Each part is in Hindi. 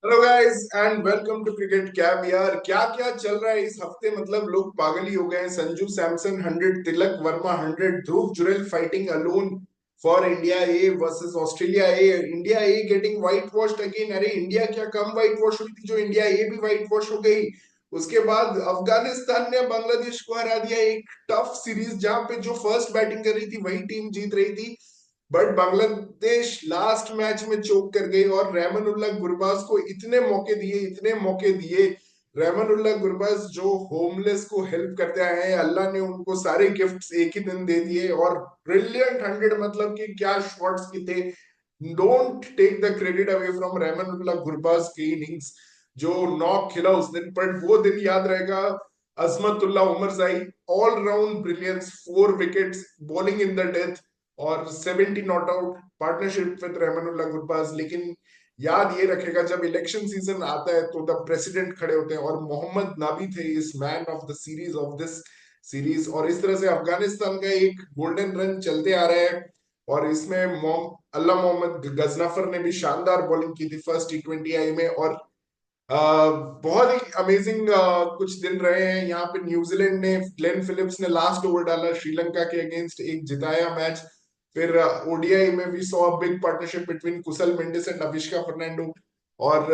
Hello guys and welcome to cricket cab. यार क्या क्या चल रहा है इस हफ्ते, मतलब लोग पागल ही हो गए हैं। Sanju Samson 100, Tilak Varma 100, Dhruv Jurel fighting alone for India A versus Australia A. India A getting whitewashed again. अरे इंडिया क्या कम व्हाइट वॉश हुई थी जो इंडिया ए भी व्हाइट वॉश हो गई। उसके बाद अफगानिस्तान ने बांग्लादेश को हरा दिया एक टफ सीरीज, जहां पे जो फर्स्ट बैटिंग कर रही थी वही टीम जीत रही थी। बट बांग्लादेश लास्ट मैच में चोक कर गई और रहमानुल्लाह गुरबाज को इतने मौके दिए, इतने मौके दिए। रहमानुल्लाह गुरबाज जो होमलेस को हेल्प करते आए हैं, अल्लाह ने उनको सारे गिफ्ट्स एक ही दिन दे दिए। और ब्रिलियंट 100, मतलब कि क्या शॉट्स की थे। Don't take the credit away from Rahmanullah Gurbaz की इनिंग्स, जो नॉक खिला उस दिन, बट वो दिन याद रहेगा। Azmatullah Omarzai, all round brilliance, 4 wickets, bowling in the death और 70 not out, partnership with Rahmanullah Gurbaz. लेकिन याद ये रखेगा, जब इलेक्शन सीजन आता है तो द प्रेसिडेंट खड़े होते हैं, और मोहम्मद नाबी थे इस man of the series of this series. और इस तरह से अफगानिस्तान का एक गोल्डन रन चलते आ रहा है। और इसमें अल्लाह मोहम्मद गजनफर ने भी शानदार बॉलिंग की थी फर्स्ट T20 आई में। और बहुत ही अमेजिंग कुछ दिन रहे हैं यहाँ पे। न्यूजीलैंड ने, ग्लेन फिलिप्स ने लास्ट ओवर डाला श्रीलंका के अगेंस्ट, एक जिताया मैच। फिर ओडीआई में we saw big partnership between Kusal Mendis and Avishka Fernando. और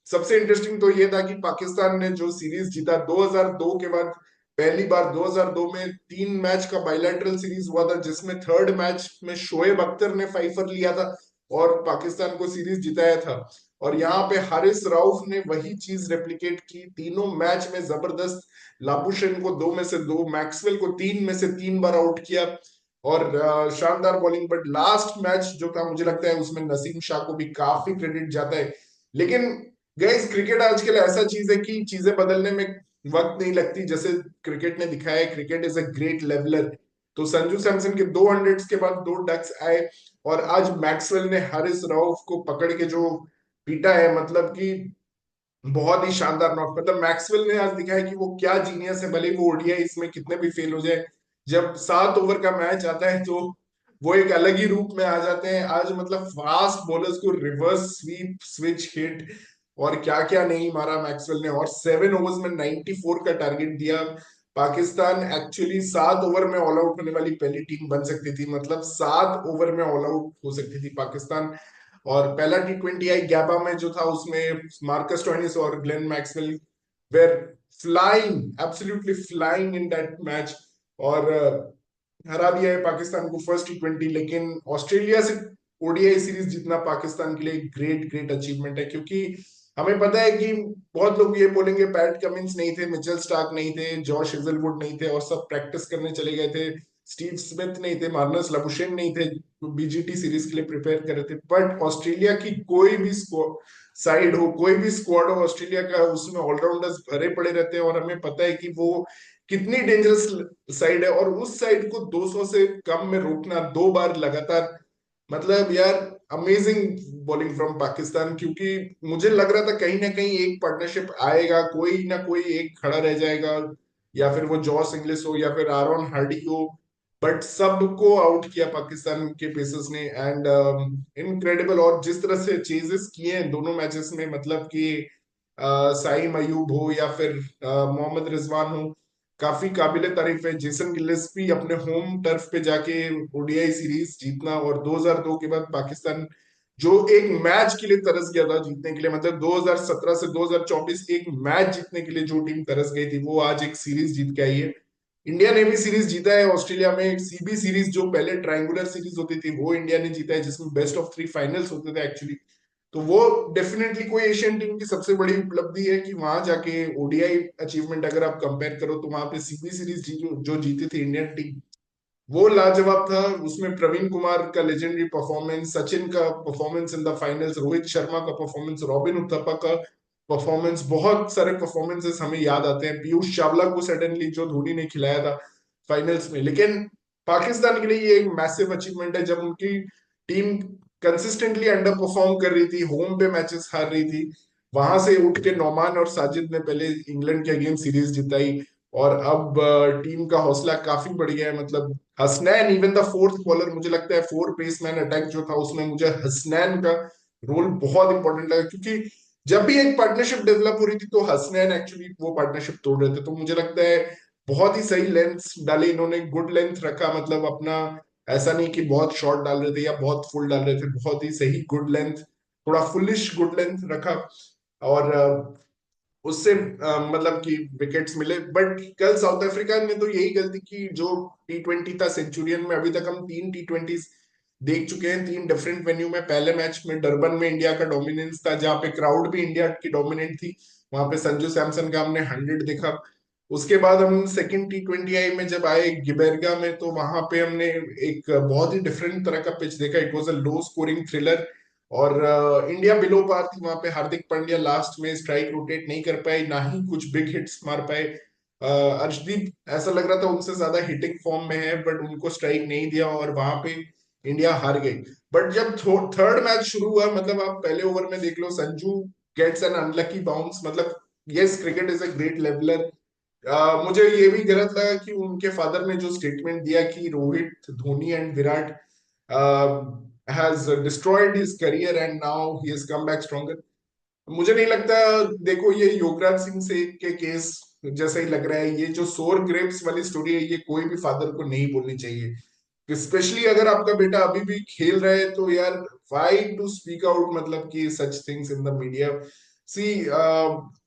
सबसे इंटरेस्टिंग तो ये था कि पाकिस्तान ने जो सीरीज जीता 2002 के बाद, पहली बार 2002 में 3 मैच का बायलैटरल सीरीज हुआ था, जिसमें थर्ड मैच में शोएब अख्तर ने फाइफर लिया था और पाकिस्तान को सीरीज जिताया था। और यहाँ पे हारिस राउफ ने वही चीज रेप्लिकेट की, तीनों मैच में जबरदस्त। लाबुशेन को 2 में से 2, मैक्सवेल को 3 में से 3 बार आउट किया और शानदार बॉलिंग। बट लास्ट मैच जो था, मुझे लगता है उसमें नसीम शाह को भी काफी क्रेडिट जाता है। लेकिन गाइस, क्रिकेट आजकल ऐसा चीज है कि चीजें बदलने में वक्त नहीं लगती। जैसे क्रिकेट ने दिखाया है, cricket is a great leveller. तो संजू सैमसन के 200 के बाद 2 डक्स आए, और आज मैक्सवेल ने हारिस राउफ को पकड़ के जो पीटा है, मतलब कि बहुत ही शानदार नॉक। मतलब मैक्सवेल ने आज दिखाया कि वो क्या जीनियस है, भले वो ओडीआई इसमें कितने भी फेल हो जाए। जब 7 ओवर का मैच आता है तो वो एक अलग ही रूप में आ जाते हैं। आज मतलब फास्ट बॉलर्स को रिवर्स स्वीप, स्विच हिट और क्या क्या नहीं मारा मैक्सवेल ने। और 7 ओवर्स में 94 का टारगेट दिया। पाकिस्तान एक्चुअली 7 ओवर में ऑल आउट होने वाली पहली टीम बन सकती थी, मतलब 7 ओवर में ऑल आउट हो सकती थी पाकिस्तान। और पहला T20 आई गैबा में जो था, उसमें मार्कस स्टोइनिस और Glenn Maxwell were flying, absolutely flying in that match. और हरा दिया है पाकिस्तान को फर्स्ट T20। लेकिन ऑस्ट्रेलिया से ओडीआई सीरीज जीतना पाकिस्तान के लिए ग्रेट ग्रेट अचीवमेंट है, क्योंकि हमें पता है कि बहुत लोग ये बोलेंगे पैट कमिंस नहीं थे, मिचेल स्टार्क नहीं थे, जॉश हेजलवुड नहीं थे और सब प्रैक्टिस करने चले गए थे, स्टीव स्मिथ नहीं थे, मार्नस लाबुशेन नहीं थे, बीजीटी सीरीज के लिए प्रिपेयर कर रहे थे। बट ऑस्ट्रेलिया की कोई भी साइड हो, कोई भी स्क्वाड हो ऑस्ट्रेलिया का, उसमें ऑलराउंडर्स भरे पड़े रहते हैं। और हमें पता है कि वो कितनी डेंजरस साइड है। और उस साइड को 200 से कम में रोकना 2 बार लगातार, मतलब यार अमेजिंग बॉलिंग फ्रॉम पाकिस्तान। क्योंकि मुझे लग रहा था कहीं ना कहीं एक पार्टनरशिप आएगा, कोई ना कोई एक खड़ा रह जाएगा, या फिर वो जॉस इंग्लिश हो या फिर आरोन हार्डी हो। बट सबको आउट किया पाकिस्तान के पेसर्स ने, एंड इनक्रेडिबल। और जिस तरह से चेजेस किए हैं दोनों मैचेस में, मतलब कि साइम अयूब हो या फिर मोहम्मद रिजवान हो, काफी काबिले तारीफ है। जेसन गिलेस्पी अपने होम टर्फ पे जाके ओडीआई सीरीज जीतना। और 2002 के बाद पाकिस्तान जो एक मैच के लिए तरस गया था जीतने के लिए, मतलब 2017 से 2024 एक मैच जीतने के लिए जो टीम तरस गई थी, वो आज एक सीरीज जीत के आई है। इंडिया ने भी सीरीज जीता है ऑस्ट्रेलिया में। एक सीबी सीरीज जो पहले ट्रायंगुलर सीरीज होती थी, वो इंडिया ने जीता है, जिसमें बेस्ट ऑफ 3 फाइनल्स होते थे एक्चुअली। तो वो डेफिनेटली कोई एशियन टीम की सबसे बड़ी उपलब्धि है कि वहां जाके ओडीआई अचीवमेंट अगर आप कंपेयर करो, तो वहां पे सीबी सीरीज जो जीती थी इंडियन टीम, वो लाजवाब था। उसमें प्रवीण कुमार का लेजेंडरी परफॉर्मेंस, सचिन का performance in the finals, Rohit Sharma का परफॉर्मेंस, रॉबिन उथप्पा का परफॉर्मेंस, बहुत सारे परफॉर्मेंसेस हमें याद आते हैं। पीयूष चावला को सडनली जो धोनी ने खिलाया था फाइनल्स में। लेकिन पाकिस्तान के लिए ये एक मैसिव अचीवमेंट है, जब उनकी टीम कंसिस्टेंटली अंडर परफॉर्म कर रही थी, होम पे मैचेस हार रही थी, वहां से उठ के नौमान और साजिद ने पहले इंग्लैंड के अगेंस्ट सीरीज जिताई। और अब टीम का हौसला काफी बढ़ गया है। मतलब Hasnain, even the fourth bowler, मुझे लगता है 4 पेसमैन अटैक जो था उसमें मुझे हसनैन का रोल बहुत इंपॉर्टेंट लगा। क्योंकि जब भी एक पार्टनरशिप डेवलप हो रही थी तो हसनैन एक्चुअली वो पार्टनरशिप तोड़ रहे थे। तो मुझे लगता है बहुत ही सही लेंथ डाले इन्होंने, गुड लेंथ रखा, मतलब अपना ऐसा नहीं कि बहुत शॉर्ट डाल रहे थे या बहुत फुल डाल रहे थे, बहुत ही सही गुड लेंथ, थोड़ा फुलिश गुड लेंथ रखा। और उससे मतलब कि विकेट्स मिले। बट कल साउथ अफ्रीका ने तो यही गलती की, जो T20 था सेंचुरियन में, अभी तक हम 3 T20 देख चुके हैं 3 डिफरेंट वेन्यू में। पहले मैच में डरबन में इंडिया का डोमिनेंस था, जहां पे क्राउड भी इंडिया की डोमिनेंट थी, वहां पे संजू सैमसन का हमने 100 देखा। उसके बाद हम सेकंड T20I में जब आए गिबेरगा में, तो वहां पे हमने एक बहुत ही डिफरेंट तरह का पिच देखा। It was a low scoring thriller, और इंडिया बिलो पार थी वहां पे। हार्दिक पांड्या लास्ट में स्ट्राइक रोटेट नहीं कर पाए, ना ही कुछ बिग हिट्स मार पाए। अर्शदीप ऐसा लग रहा था उनसे ज्यादा हिटिंग फॉर्म में है, बट उनको स्ट्राइक नहीं दिया और वहां पे इंडिया हार गई। बट जब थर्ड मैच शुरू हुआ, मतलब आप पहले ओवर में देख लो, Sanju gets an unlucky bounce. मतलब yes, cricket is a great leveller. मुझे ये भी गलत लगा कि उनके फादर ने जो स्टेटमेंट दिया कि Rohit, Dhoni and Virat has destroyed his career and now he has come back stronger। मुझे नहीं लगता, देखो ये योगराज सिंह से के केस जैसा ही लग रहा है। ये जो सोर ग्रेप्स वाली स्टोरी है, ये कोई भी फादर को नहीं बोलनी चाहिए, स्पेशली अगर आपका बेटा अभी भी खेल रहा है तो यार, व्हाई टू स्पीक आउट, मतलब कि such things in the media. See,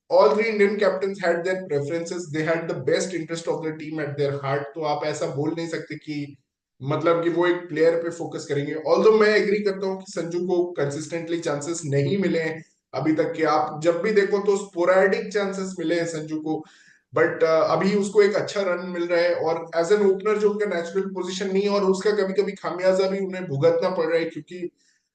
all three Indian captains had their preferences, they had the best interest of the team at their heart. तो आप ऐसा बोल नहीं सकते कि मतलब कि वो एक प्लेयर पे फोकस करेंगे। ऑल्दो मैं एग्री करता हूँ कि संजू को कंसिस्टेंटली चांसेस नहीं मिले हैं अभी तक के। आप जब भी देखो तो स्पोराडिक चांसेस मिले हैं संजू को। बट अभी उसको एक अच्छा रन मिल रहा है, और एज एन ओपनर जो उनका नेचुरल पोजीशन नहीं है, और उसका कभी कभी खामियाजा भी उन्हें भुगतना पड़ रहा है, क्योंकि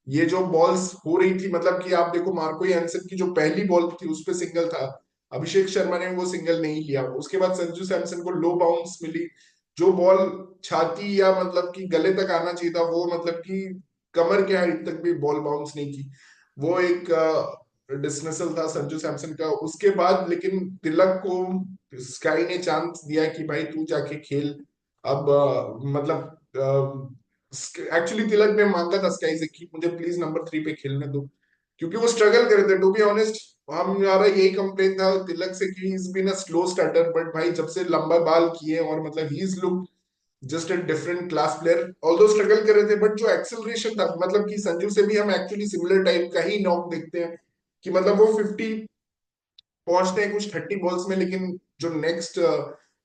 ये जो बॉल्स हो रही थी, मतलब कि आप देखो मार्को यानसन की जो पहली बॉल थी उस पे सिंगल था, अभिषेक शर्मा ने वो सिंगल नहीं लिया। उसके बाद संजू सैमसन को लो बाउंस मिली, जो बॉल छाती या मतलब कि गले तक आना चाहिए था, वो मतलब कि कमर के हाइट तक भी बॉल बाउंस नहीं की। वो एक डिसमिसल था संजू सैमसन का। उसके बाद लेकिन तिलक को स्काई ने चांस दिया कि भाई तू जाके खेल। अब मतलब एक्चुअली तिलक ने मांगा था स्काई से कि मुझे प्लीज नंबर 3 पे खेलने दो, क्योंकि वो स्ट्रगल कर रहे थे। टू बी ऑनेस्ट, हमारा यही कंप्लेन था तिलक से कि is been a slow starter, but भाई जब से लंबा बाल किए, और मतलब he is look just a different class player. Although struggle कर रहे थे, बट जो एक्सेलरेशन था, मतलब कि संजू से भी हम एक्चुअली सिमिलर टाइप का ही नॉक देखते हैं, कि मतलब वो 50 पहुंचते हैं कुछ 30 बॉल्स में, लेकिन जो नेक्स्ट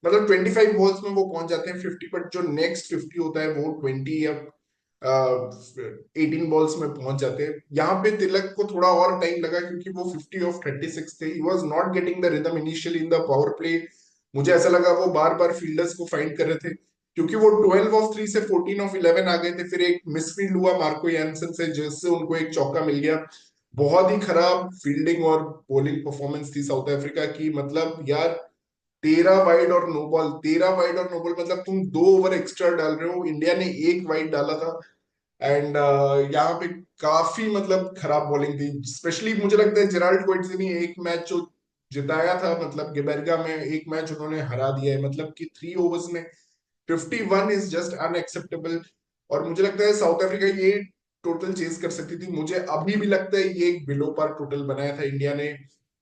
मतलब 25 बॉल्स में वो पहुंच जाते हैं 50, बट जो नेक्स्ट 50 होता है वो 20 या 18 बॉल्स में पहुंच जाते हैं। यहाँ पे तिलक को थोड़ा और टाइम लगा, क्योंकि वो 50 ऑफ 36 थे। He was not getting the rhythm initially in the power play. मुझे ऐसा लगा वो बार बार फील्डर्स को फाइंड कर रहे थे, क्योंकि वो 12 ऑफ 3 से 14 ऑफ 11 आ गए थे। फिर एक मिसफील्ड हुआ मार्को यानसन से, जिससे उनको एक चौका मिल गया। बहुत ही खराब फील्डिंग और बॉलिंग परफॉर्मेंस थी साउथ अफ्रीका की। मतलब यार, 13 वाइड और नो बॉल, 13 वाइड और नो बॉल, मतलब तुम 2 ओवर एक्स्ट्रा डाल रहे हो। इंडिया ने एक वाइड डाला था। एंड यहाँ पे काफी मतलब खराब बॉलिंग थी। स्पेशली मुझे लगता है जेराल्ड कोएट्जी ने एक मैच जो जिताया था, मतलब गिबेरगा में एक मैच उन्होंने हरा दिया है। मतलब कि 3 ओवर्स में 51 इज जस्ट अनएक्सेप्टेबल। और मुझे लगता है साउथ अफ्रीका ये टोटल चेज कर सकती थी। मुझे अभी भी लगता है ये एक बिलो पार टोटल बनाया था इंडिया ने।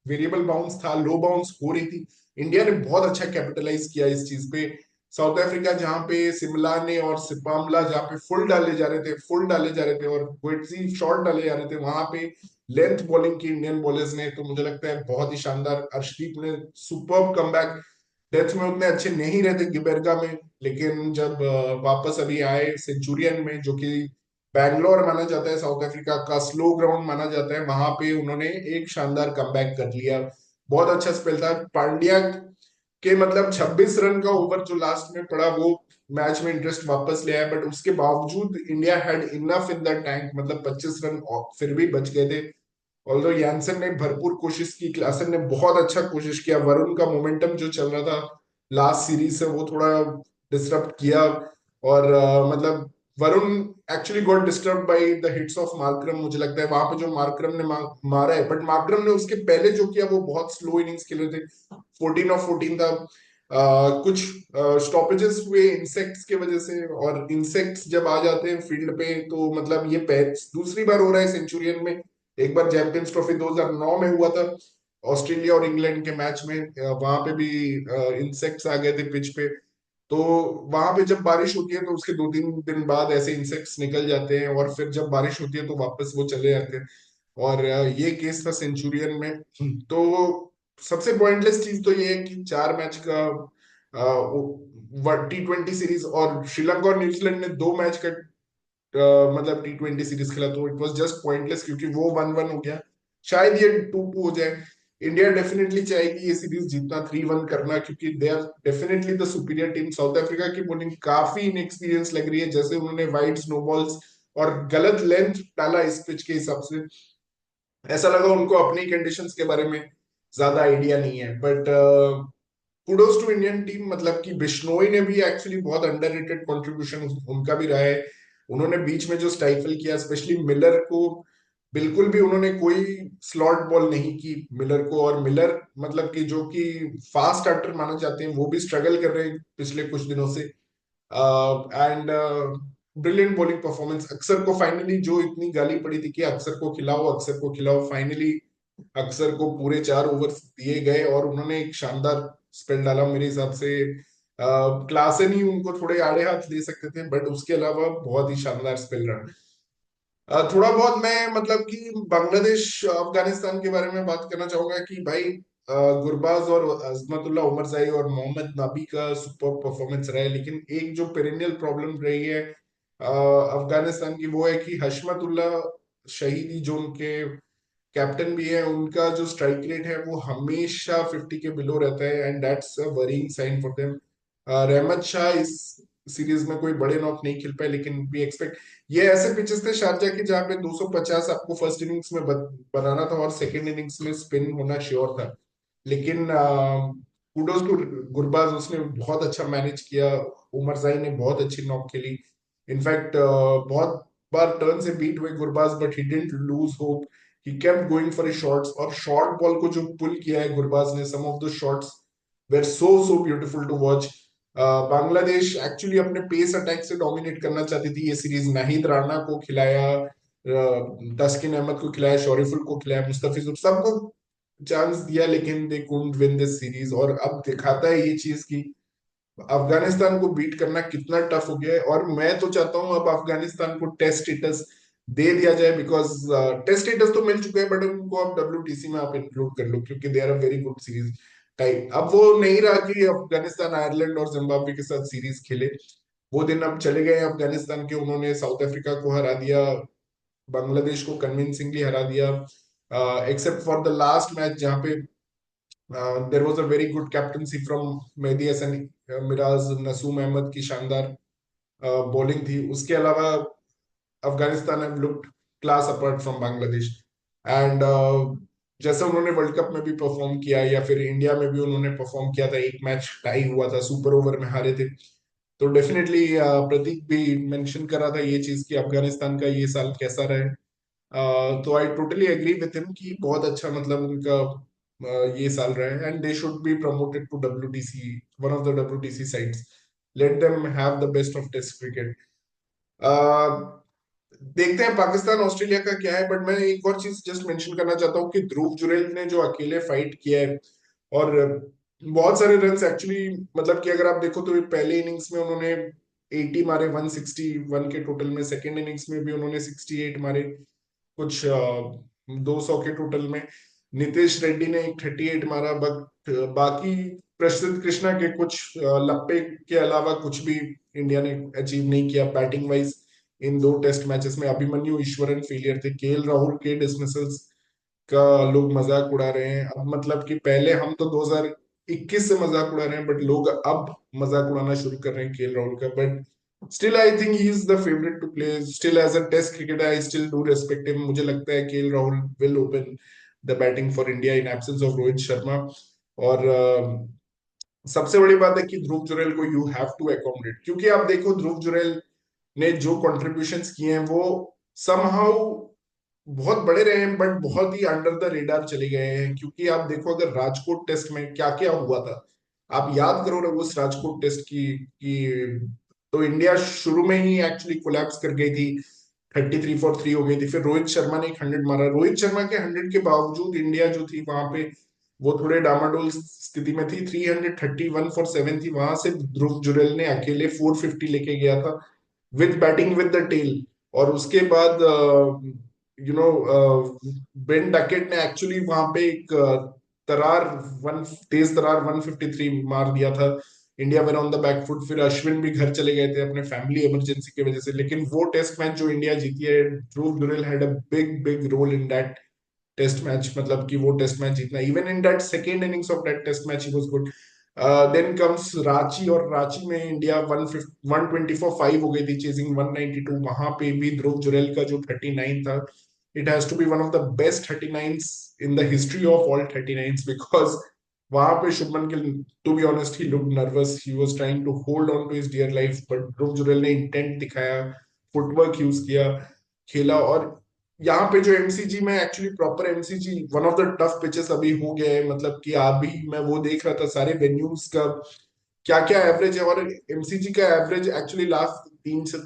वेरिएबल बाउंस था, लो बाउंस हो रही थी, इंडिया ने बहुत अच्छा कैपिटलाइज किया इस चीज पे। साउथ अफ्रीका जहां पे सिमला ने और सिपामला जहां पे फुल डाले जा रहे थे, फुल डाले जा रहे थे, और क्विटसी शॉर्ट डाले जा रहे थे, वहां पे लेंथ बॉलिंग की इंडियन बॉलर्स ने। तो मुझे लगता है बहुत ही शानदार, अर्शदीप ने सुपर्ब कमबैक। डेथ में उतने अच्छे नहीं रहते गिबेरगा में, लेकिन जब वापस अभी आए सेंचुरियन में, जो कि बैंगलोर माना जाता है साउथ अफ्रीका का स्लो ग्राउंड माना जाता है, वहां पे उन्होंने एक शानदार कमबैक कर लिया। बहुत अच्छा स्पेल था पांड्या के। मतलब 26 रन का ओवर जो लास्ट में पड़ा, वो मैच में इंटरेस्ट वापस ले आया। बट उसके बावजूद India had enough in the tank, मतलब 25 रन फिर भी बच गए थे। ऑल्दो यानसन ने भरपूर कोशिश की, क्लासन ने बहुत अच्छा कोशिश किया, वरुण का मोमेंटम जो चल रहा था लास्ट सीरीज से वो थोड़ा डिस्टर्ब किया। और मतलब Varun actually got disturb by the hits of Markram. मुझे लगता है वहां पे जो मार्करम ने मारा है, बट मार्करम ने उसके पहले जो किया वो बहुत स्लो इनिंग्स खेले थे। 14 ऑफ 14 था। कुछ स्टॉपेजेस हुए इंसेक्ट्स के वजह से, और इंसेक्ट्स जब आ जाते हैं फील्ड पे तो मतलब ये दूसरी बार हो रहा है सेंचुरियन में एक बार चैंपियंस ट्रॉफी 2009 में हुआ था ऑस्ट्रेलिया और इंग्लैंड के मैच में, वहां पे भी इंसेक्ट्स आ गए थे पिच पे। तो वहां पे जब बारिश होती है तो उसके 2-3 दिन बाद ऐसे इंसेक्ट्स निकल जाते हैं, और फिर जब बारिश होती है तो वापस वो चले जाते हैं। और ये केस था सेंचुरियन में। तो सबसे पॉइंटलेस चीज तो ये है कि 4 मैच का T20 सीरीज, और श्रीलंका और न्यूजीलैंड ने 2 मैच का मतलब T20 सीरीज खेला, तो इट वाज जस्ट पॉइंटलेस क्योंकि वो 1-1 हो गया। शायद ये 2-2 हो जाए। इंडिया डेफिनेटली चाहेगी ये सीरीज जीतना, 3-1 करना, क्योंकि they are definitely the superior team. South Africa की बॉलिंग काफी इनएक्सपीरियंस लग रही है, जैसे उन्होंने वाइड स्नो बॉल्स और गलत लेंथ डाला इस पिच के हिसाब से, ऐसा लगा उनको अपनी कंडीशंस के बारे में ज्यादा आइडिया नहीं है। But kudos to Indian team, मतलब कि बिश्नोई ने भी एक्चुअली बहुत अंडररेटेड कंट्रीब्यूशन उनका भी रहा है। उन्होंने बीच में जो स्टाइफल किया, स्पेशली मिलर को, बिल्कुल भी उन्होंने कोई स्लॉट बॉल नहीं की मिलर को। और मिलर मतलब कि जो कि फास्ट आर्टर माने जाते हैं, वो भी स्ट्रगल कर रहे हैं पिछले कुछ दिनों से। And brilliant bowling performance. अक्सर को फाइनली जो इतनी गाली पड़ी थी कि अक्सर को खिलाओ, अक्सर को खिलाओ, फाइनली अक्सर को पूरे 4 ओवर दिए गए और उन्होंने एक शानदार स्पेल डाला मेरे हिसाब से। क्लासन ही उनको थोड़े आड़े हाथ दे सकते थे, बट उसके अलावा बहुत ही शानदार स्पेल रहा। थोड़ा बहुत मैं मतलब कि बांग्लादेश अफगानिस्तान के बारे में बात करना चाहूंगा कि भाई गुरबाज और अजमतुल्ला उमरजाई और मोहम्मद नबी का सुपर परफॉर्मेंस रहा है, लेकिन एक जो पेरेनियल प्रॉब्लम रही है अफगानिस्तान की, वो है कि हशमतुल्ला शहीदी, जो उनके कैप्टन भी है, उनका जो स्ट्राइक रेट है वो हमेशा 50 के बिलो रहता है, and that's a worrying sign for them. Rahmat Shah इस सीरीज में कोई बड़े नॉक नहीं खेल पाए, लेकिन वी एक्सपेक्ट। ये ऐसे पिचेस थे शारजा के जहां पे 250 आपको फर्स्ट इनिंग्स में बनाना था और सेकंड इनिंग्स में स्पिन होना श्योर था। लेकिन कुडोज टू गुरबाज, उसने बहुत अच्छा मैनेज किया। उमरजाई ने बहुत अच्छी नॉक खेली। इनफैक्ट बहुत बार टर्न से बीट हुए Gurbaz, but he didn't lose hope. He kept going for shots, और शॉर्ट बॉल को जो पुल किया है गुरबाज ने, some of the shots were so so beautiful to watch. Bangladesh actually अपने पेस अटैक से डोमिनेट करना चाहती थी ये सीरीज। नाहिद राणा को खिलाया, तस्किन अहमद को खिलाया, शरीफुल को खिलाया, मुस्तफिजुर, सबको चांस दिया, लेकिन they couldn't win this series. और अब दिखाता है ये चीज की अफगानिस्तान को बीट करना कितना टफ हो गया है। और मैं तो चाहता हूं अब अफगानिस्तान को टेस्ट स्टेटस दे दिया जाए, बिकॉज टेस्ट स्टेटस तो मिल चुका है, बट उनको अब WTC में आप इंक्लूड कर लो, क्योंकि they are a very good series type. अब वो नहीं रहा कि अफगानिस्तान आयरलैंड और जिम्बाब्वे के साथ सीरीज खेले, वो दिन अब चले गए अफगानिस्तान के। उन्होंने साउथ अफ्रीका को हरा दिया, बांग्लादेश को कन्विंसिंगली हरा दिया, except for the last match जहां पे there was a very good captaincy from Mehidy Hasan Miraz, Nasum Ahmed की शानदार बॉलिंग थी। उसके अलावा Afghanistan have looked class apart from Bangladesh. And जैसे उन्होंने वर्ल्ड कप में भी परफॉर्म किया, या फिर इंडिया में भी उन्होंने परफॉर्म किया था, एक मैच टाई हुआ था, सुपर ओवर में हारे थे। तो डेफिनेटली प्रतीक भी मेंशन कर रहा था ये चीज कि अफगानिस्तान का ये साल कैसा रहे। तो I totally agree with him कि बहुत अच्छा मतलब उनका ये साल रहा है, and they should be promoted to WTC, one of the WTC sides. Let them have the best of test cricket. देखते हैं पाकिस्तान ऑस्ट्रेलिया का क्या है। बट मैं एक और चीज जस्ट मेंशन करना चाहता हूँ कि ध्रुव जुरैल ने जो अकेले फाइट किया है, और बहुत सारे रन एक्चुअली, मतलब कि अगर आप देखो तो पहले इनिंग्स में उन्होंने 80 मारे, 161 के टोटल में। सेकेंड इनिंग्स में भी उन्होंने 68 मारे, कुछ 200 के टोटल में। नितेश रेड्डी ने एक 38 मारा, बट बाकी प्रसिद्ध कृष्णा के कुछ लप्पे के अलावा कुछ भी इंडिया ने अचीव नहीं किया बैटिंग वाइज। इन 2 टेस्ट मैचेस में अभिमन्यु ईश्वरन फेलियर थे, KL राहुल के डिसमिसल्स का लोग मजाक उड़ा रहे हैं अब। मतलब कि पहले हम तो 2021 से मजाक उड़ा रहे हैं, बट लोग अब मजाक उड़ाना शुरू कर रहे हैं KL राहुल का। But still I think he is the favourite to play still as a test cricketer. I still do respect him. मुझे लगता है KL Rahul will open the batting for India in absence of Rohit Sharma. और सबसे बड़ी बात है कि ध्रुव जुरैल को यू हैव टू अकोमोडेट, क्योंकि आप देखो ध्रुव जुरैल ने जो कंट्रीब्यूशंस किए हैं वो समहाउ बहुत बड़े रहे हैं, बट बहुत ही अंडर द रेडार चले गए हैं। क्योंकि आप देखो अगर राजकोट टेस्ट में क्या क्या हुआ था, आप याद करो ना उस राजकोट टेस्ट की तो इंडिया शुरू में ही एक्चुअली कोलैप्स कर गई थी। 33 फॉर 3 हो गई थी। फिर रोहित शर्मा ने एक 100 मारा। रोहित शर्मा के 100 के बावजूद इंडिया जो थी वहां पे वो थोड़े डामाडोल स्थिति में थी। 331 फॉर 7 थी। वहां से ध्रुव जुरेल ने अकेले 450 लेके गया था with batting with the tail. और उसके बाद बेन डकेट ने एक्चुअली वहां पे एक तरार वन तेज तरार 153 मार दिया था। India were on the back foot. फिर अश्विन भी घर चले गए थे अपने फैमिली इमरजेंसी की वजह से। लेकिन वो टेस्ट मैच जो इंडिया जीती है, Dhruv Jurel had a big big role in that test match. मतलब कि वो टेस्ट मैच जीतना, even in that second innings of that test match he was good. Then comes Ranchi, और रांची में इंडिया 124 हो गई थी चेजिंग 192। वहां पे भी ध्रुव जुरेल का जो 39 था, it has to be one of the best 39s in the history of all 39s, because वहां पे Shubman Gill, to be honest, he looked nervous, he was trying to hold on to his dear life, but Dhruv Jurel ने इंटेंट दिखाया, फुटवर्क यूज किया, खेला। और यहाँ पे जो एमसीजी में actually proper MCG one of the tough pitches अभी हो गया है। मतलब कि अभी मैं वो देख रहा था सारे वेन्यूज का क्या क्या एवरेज है, और एमसीजी का एवरेज एक्चुअली लास्ट 3 से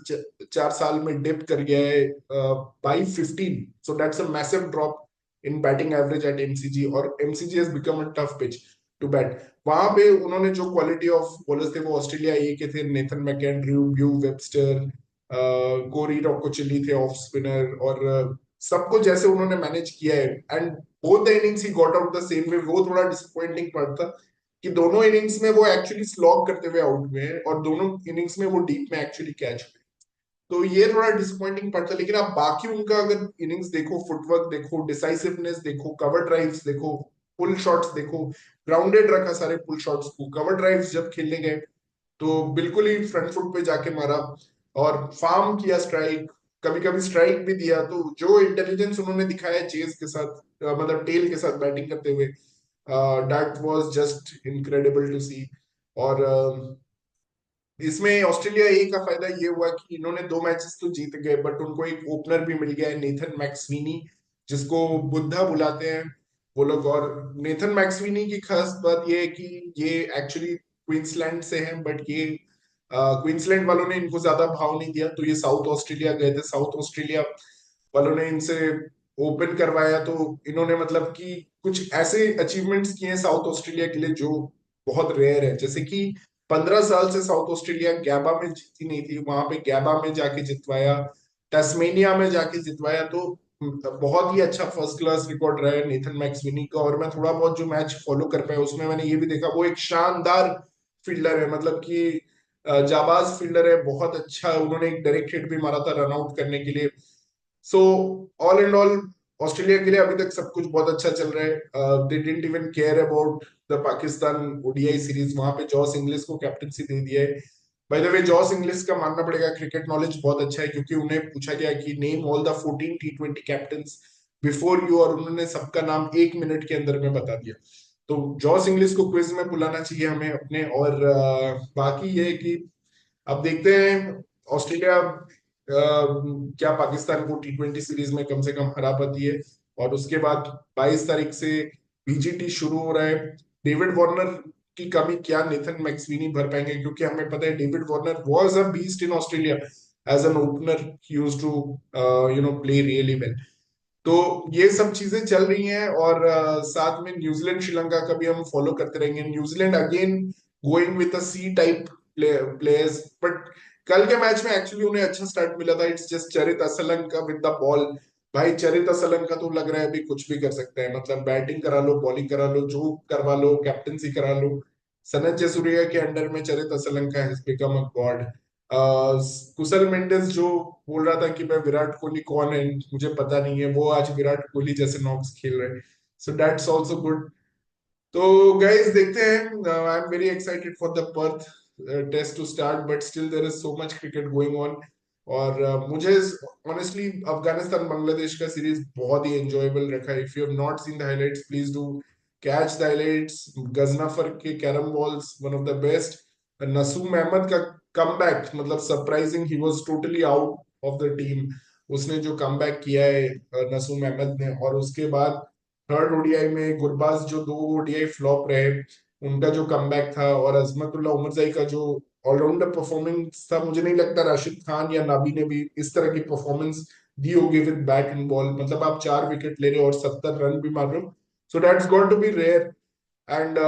4 साल में डिप कर गया है by 15। So that's a massive drop in batting average at MCG, और MCG has become a tough pitch to bat. वहां पे उन्होंने जो क्वालिटी ऑफ बॉलर्स थे वो ऑस्ट्रेलिया ए के थे, नेथन मैकेन, ड्रू ब्यू, वेबस्टर, कोरी रोकोचिली थे ऑफ स्पिनर। और सबको जैसे उन्होंने मैनेज किया है, and both the innings he got out the same way. वो थोड़ा डिसअपॉइंटिंग पार्ट था कि दोनों इनिंग्स में वो एक्चुअली स्लॉग करते हुए आउट हुए हैं, और दोनों इनिंग्स में वो डीप में एक्चुअली कैच हुए। तो ये थोड़ा डिसअपॉइंटिंग पार्ट था। लेकिन आप बाकी उनका अगर इनिंग्स देखो, फुटवर्क देखो, डिसाइसिवनेस देखो, कवर ड्राइव्स देखो, पुल शॉट्स देखो, ग्राउंडेड रखा सारे पुल शॉट्स को। कवर ड्राइव्स जब खेलने गए तो बिल्कुल ही फ्रंट फुट पे जाके मारा, और फार्म किया स्ट्राइक, कभी कभी स्ट्राइक भी दिया। तो जो इंटेलिजेंस उन्होंने दिखाया चेज के साथ, मतलब टेल के साथ बैटिंग करते हुए, that was just incredible to see. और इसमें ऑस्ट्रेलिया ए का फायदा ये हुआ कि इन्होंने 2 मैचेस तो जीत गए, बट उनको एक ओपनर भी मिल गया है, नेथन मैक्सवीनी, जिसको बुद्धा बुलाते हैं वो लोग। और नेथन मैक्सवीनी की खास बात ये है कि ये एक्चुअली क्वींसलैंड से हैं, बट ये क्वींसलैंड वालों ने इनको ज्यादा भाव नहीं दिया, तो ये साउथ ऑस्ट्रेलिया गए थे। साउथ ऑस्ट्रेलिया वालों ने इनसे ओपन करवाया, तो इन्होंने मतलब कि कुछ ऐसे अचीवमेंट्स किए हैं साउथ ऑस्ट्रेलिया के लिए जो बहुत रेयर है। जैसे कि 15 साल से साउथ ऑस्ट्रेलिया गैबा में जीती नहीं थी, वहां पे गैबा में जाके जितवाया, टस्मेनिया में जाके जितवाया। तो बहुत ही अच्छा फर्स्ट क्लास रिकॉर्ड रहा है नेथन मैक्सविनी का। और मैं थोड़ा बहुत जो मैच फॉलो कर पाया उसमें मैंने ये भी देखा, वो एक शानदार फील्डर है, मतलब कि जाबाज फील्डर है, बहुत अच्छा। उन्होंने एक डायरेक्ट हिट भी मारा था रन आउट करने के लिए। So all and all, Australia के लिए अभी तक सब कुछ बहुत अच्छा चल रहा है। They didn't even care about the Pakistan ODI series. वहां पे जॉस इंग्लिश को कैप्टनसी दे दिया है। By the way, Jos English का मानना पड़ेगा क्रिकेट नॉलेज बहुत अच्छा है, क्योंकि उन्हें पूछा गया कि name all the 14 T20 captains before you, और उन्होंने सबका नाम 1 मिनट के अंदर में बता दिया। तो जॉस इंग्लिश को क्विज में बुलाना चाहिए हमें अपने। और बाकी ये है कि अब देखते हैं ऑस्ट्रेलिया क्या पाकिस्तान को T20 सीरीज में कम से कम हरा पाती है। और उसके बाद 22 तारीख से बीजीटी शुरू हो रहा है। डेविड वार्नर की कमी क्या नेथन मैक्सवीनी भर पाएंगे, क्योंकि हमें पता है David Warner was a beast in Australia as an opener. He used to play really well. तो ये सब चीजें चल रही हैं। और साथ में न्यूजीलैंड श्रीलंका का भी हम फॉलो करते रहेंगे। New Zealand again going with a C type players, but कल के मैच में एक्चुअली उन्हें अच्छा स्टार्ट मिला था। It's just Charith Asalanka with the ball. भाई चरित असलंका तो लग रहा है अभी कुछ भी कर सकता है, मतलब बैटिंग करा लो, बॉलिंग करा लो, जो करवा लो, कैप्टनसी करा लो। सनत जयसूर्या के अंडर में Charith Asalanka has become a god. Kusal Mendis जो बोल रहा था कि मैं विराट कोहली कौन है मुझे पता नहीं है, वो आज विराट कोहली जैसे नॉक्स खेल रहे हैं। So that's also good. तो गाइस देखते हैं। I am very excited for the Perth test to start, but still there is so much cricket going on. और मुझे ऑनेस्टली अफगानिस्तान बांग्लादेश का सीरीज बहुत ही एंजॉयबल रखा है। If you have not seen the highlights, please do catch the highlights. Ghazanfar के carrom balls one of the best. Nasum Ahmed का कमबैक, मतलब surprising, he was totally out of the team. उसने जो कमबैक किया है नसूम अहमद ने। और उसके बाद थर्ड ओडीआई में गुरबाज जो 2 ओडीआई फ्लॉप रहे, उनका जो कमबैक था, और अजमतुल्लाह उमरजाई का जो ऑलराउंडर परफॉर्मेंस था। मुझे नहीं लगता राशिद खान या नाबी ने भी इस तरह की परफॉर्मेंस दी होगी विद बैट एंड बॉल। मतलब आप 4 विकेट ले रहे हो और 70 रन भी मार रहे हो, so that's got to be rare. And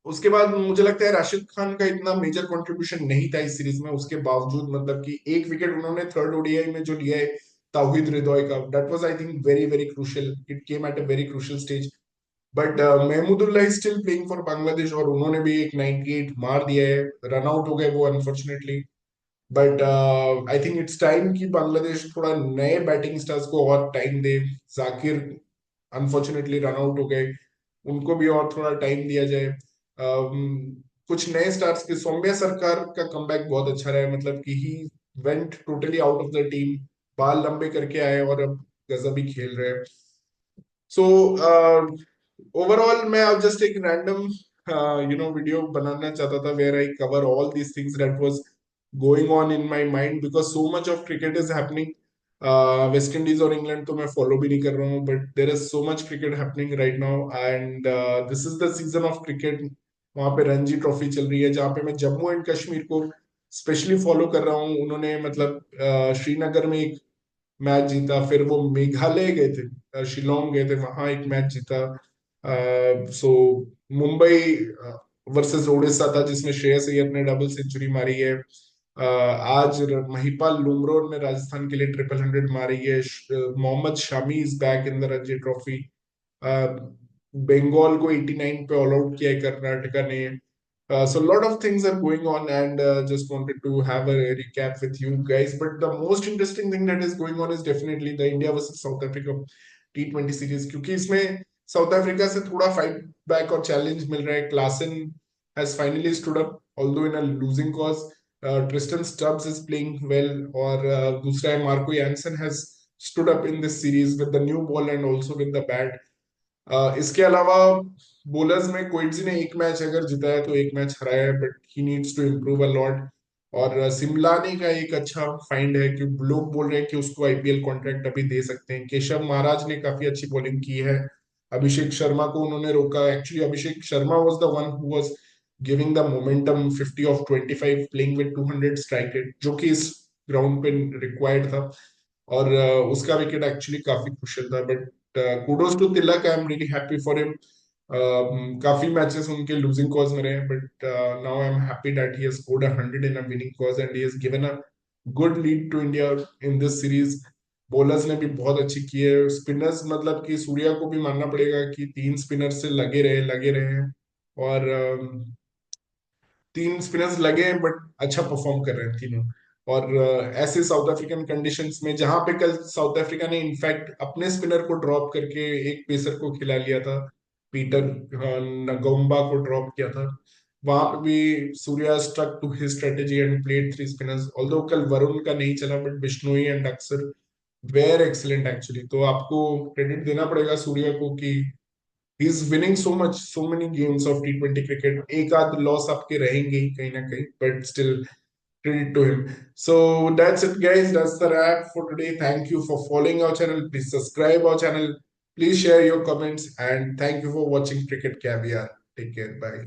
उसके बाद मुझे लगता है राशिद खान का इतना मेजर कंट्रीब्यूशन नहीं था इस सीरीज में, उसके बावजूद मतलब कि 1 विकेट उन्होंने थर्ड ओडीआई में जो लिया है ताहिद हृदय का, that was I think very very crucial, it came at a very crucial stage. But Mahmudullah is still playing for Bangladesh और उन्होंने भी एक 98 मार दिया है, रन आउट हो गए वो unfortunately. But I think it's time कि बांग्लादेश थोड़ा नए बैटिंग स्टार्स को और टाइम दे। जाकिर अनफॉर्चुनेटली रन आउट हो गए, उनको भी और थोड़ा टाइम दिया जाए। कुछ नए स्टार्स के सौम्या सरकार का कमबैक बहुत अच्छा रहा है, मतलब कि he went totally out of the team, बाल लंबे करके आए और अब गजब ही खेल रहे हैं। सो ओवरऑल मैं अब जस्ट एक रैंडम वीडियो बनाना चाहता था where I cover all these things that was going on in my mind, because so much of cricket is happening. West Indies और इंग्लैंड तो मैं फॉलो भी नहीं कर रहा हूँ, but there is so much cricket happening right now and this is the season of cricket. वहां पे रणजी ट्रॉफी चल रही है जहाँ पे मैं जम्मू एंड कश्मीर को स्पेशली फॉलो कर रहा हूँ। उन्होंने मतलब श्रीनगर में एक मैच जीता, फिर वो मेघालय गए थे, शिलोंग गए थे, वहां एक मैच जीता। सो मुंबई वर्सेस उड़ीसा था जिसमें श्रेयस अय्यर ने डबल सेंचुरी मारी है। आज महिपाल लुमरोर ने राजस्थान के लिए 100 मारी है। Mohammed Shami is back in the Ranji trophy. Bengal को 89 पे ऑल आउट किया है कर्नाटका ने। So a lot of things are going on, and just wanted to have a recap with you guys. But the most interesting thing that is going on is definitely the India versus South Africa T20 series, क्योंकि इसमें साउथ अफ्रीका से थोड़ा फाइट बैक और चैलेंज मिल रहा है। Klaasen has finally stood up although in a losing cause. Tristan Stubbs is playing well, और दूसरा है Marco Jansen has stood up in this series with the new ball and also with the bat. इसके अलावा बोलर्स में कोइट्जी ने एक मैच अगर जिताया तो एक मैच हराया है, but he needs to improve a lot. और सिमलानी का एक अच्छा फाइंड है कि लोग बोल रहे हैं कि उसको आईपीएल कॉन्ट्रैक्ट अभी दे सकते हैं। केशव महाराज ने काफी अच्छी बॉलिंग की है, अभिषेक शर्मा को उन्होंने रोका। Actually Abhishek Sharma was the one who was giving the momentum, 50 of 25 playing with 200 strike rate, जो कि इस ग्राउंड पे रिक्वायर्ड था। और उसका विकेट एक्चुअली काफी क्रुशियल था। But kudos to Tilak, I am really happy for him. काफी मैचेस उनके लूजिंग कॉज में रहे, but now I am happy that he has scored 100 in a winning cause and he has given a good lead to India in this series. Bowlers ने भी बहुत अच्छी की है। स्पिनर्स मतलब कि सूर्या को भी मानना पड़ेगा कि 3 स्पिनर से लगे रहे हैं, और 3 स्पिनर्स लगे हैं बट अच्छा परफॉर्म कर रहे हैं तीनों। और ऐसे साउथ अफ्रीकन कंडीशंस में जहां पे कल साउथ अफ्रीका ने इनफैक्ट अपने स्पिनर को ड्रॉप करके एक पेसर को खिला लिया था, पीटर नगोम्बा को ड्रॉप किया था, वहां पे भी Surya stuck to his strategy and played 3 spinners. Although कल वरुण का नहीं चला, but Bishnoi and Axar were excellent actually. तो आपको क्रेडिट देना पड़ेगा सूर्या को कि he's winning so much, so many games of T20 cricket. एक आध लॉस आपके रहेंगे ही कहीं ना कहीं, but still credit to him. So that's it, guys. That's the wrap for today. Thank you for following our channel. Please subscribe our channel. Please share your comments, and thank you for watching Cricket Caviar. Take care. Bye.